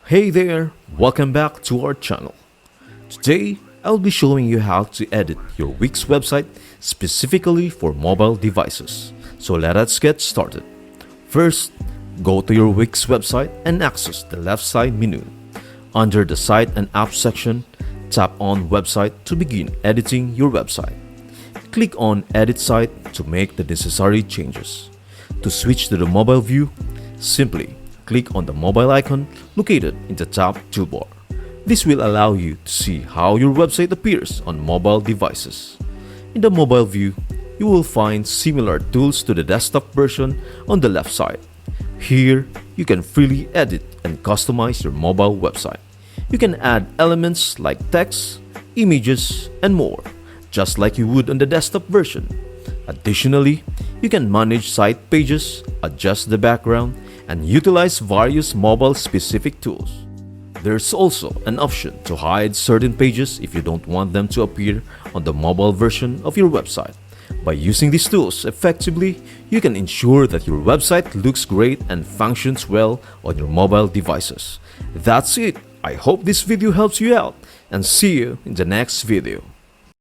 Hey there, welcome back to our channel. Today, I'll be showing you how to edit your Wix website specifically for mobile devices. So let us get started. First, go to your Wix website and access the left side menu. Under the Site and Apps section, tap on Website to begin editing your website. Click on Edit Site to make the necessary changes. To switch to the mobile view, simply click on the mobile icon located in the top toolbar. This will allow you to see how your website appears on mobile devices. In the mobile view, you will find similar tools to the desktop version on the left side. Here, you can freely edit and customize your mobile website. You can add elements like text, images, and more, just like you would on the desktop version. Additionally, you can manage site pages, adjust the background, and utilize various mobile-specific tools. There's also an option to hide certain pages if you don't want them to appear on the mobile version of your website. By using these tools effectively, you can ensure that your website looks great and functions well on your mobile devices. That's it. I hope this video helps you out, and see you in the next video.